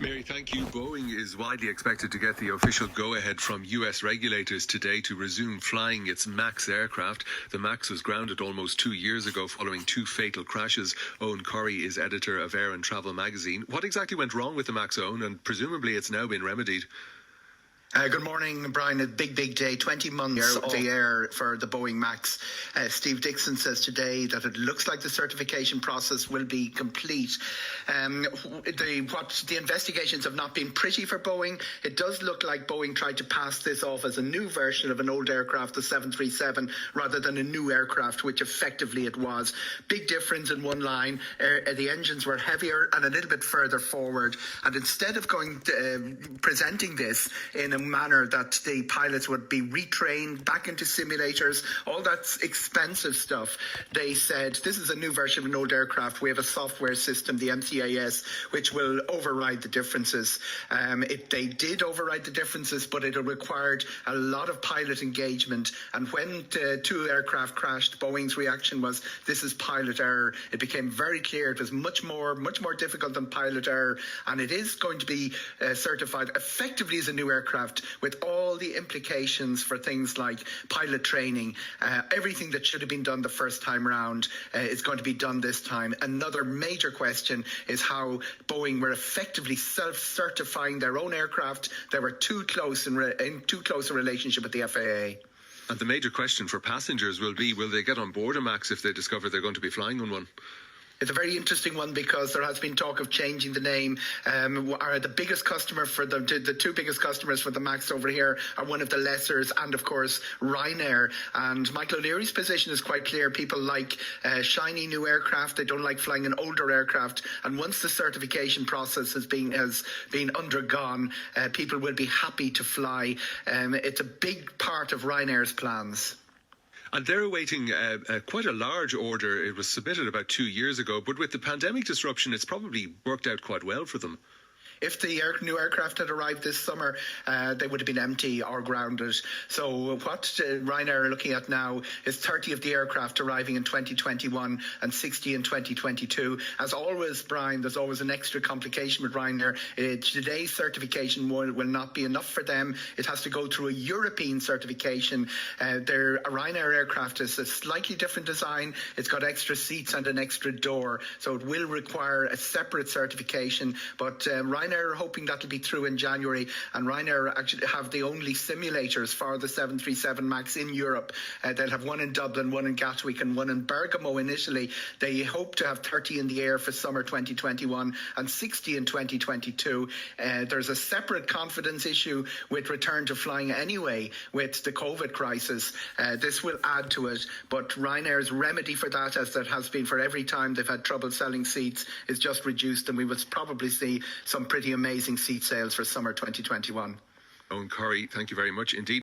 Mary, thank you. Boeing is widely expected to get the official go-ahead from US regulators today to resume flying its MAX aircraft. The MAX was grounded almost 2 years ago following 2 fatal crashes. Eoghan Corry is editor of Air and Travel magazine. What exactly went wrong with the MAX, Eoghan? And presumably it's now been remedied. Good morning, Brian. A big day. 20 months off the air for the Boeing MAX. Steve Dixon says today that it looks like the certification process will be complete. The investigations have not been pretty for Boeing. It does look like Boeing tried to pass this off as a new version of an old aircraft, the 737, rather than a new aircraft, which effectively it was. Big difference in one line. The engines were heavier and a little bit further forward. And instead of presenting this in a manner that the pilots would be retrained back into simulators, all that expensive stuff, they said this is a new version of an old aircraft. We have a software system, the MCAS, which will override the differences. They did override the differences, but it required a lot of pilot engagement. And when the 2 aircraft crashed, Boeing's reaction was, this is pilot error. It became very clear it was much more difficult than pilot error, and it is going to be certified effectively as a new aircraft, with all the implications for things like pilot training. Everything that should have been done the first time around is going to be done this time. Another major question is how Boeing were effectively self-certifying their own aircraft. They were too close in too close a relationship with the FAA. And the major question for passengers will be, will they get on board a MAX if they discover they're going to be flying on one? It's a very interesting one because there has been talk of changing the name. The biggest customer for the 2 biggest customers for the MAX over here are one of the lessors and, of course, Ryanair. And Michael O'Leary's position is quite clear. People like shiny new aircraft. They don't like flying an older aircraft. And once the certification process has been undergone, people will be happy to fly. It's a big part of Ryanair's plans. And they're awaiting quite a large order. It was submitted about 2 years ago, but with the pandemic disruption, it's probably worked out quite well for them. If the new aircraft had arrived this summer, they would have been empty or grounded. So what Ryanair are looking at now is 30 of the aircraft arriving in 2021 and 60 in 2022. As always, Brian, there's always an extra complication with Ryanair. Today's certification will not be enough for them. It has to go through a European certification. Their Ryanair aircraft is a slightly different design. It's got extra seats and an extra door. So it will require a separate certification. But Ryanair are hoping that'll be through in January, and Ryanair actually have the only simulators for the 737 MAX in Europe. They'll have one in Dublin, one in Gatwick and one in Bergamo initially. They hope to have 30 in the air for summer 2021 and 60 in 2022. There's a separate confidence issue with return to flying anyway with the COVID crisis. This will add to it, but Ryanair's remedy for that, as there has been for every time they've had trouble selling seats, is just reduced, and we will probably see some pretty amazing seat sales for summer 2021. Eoghan Corry, thank you very much indeed.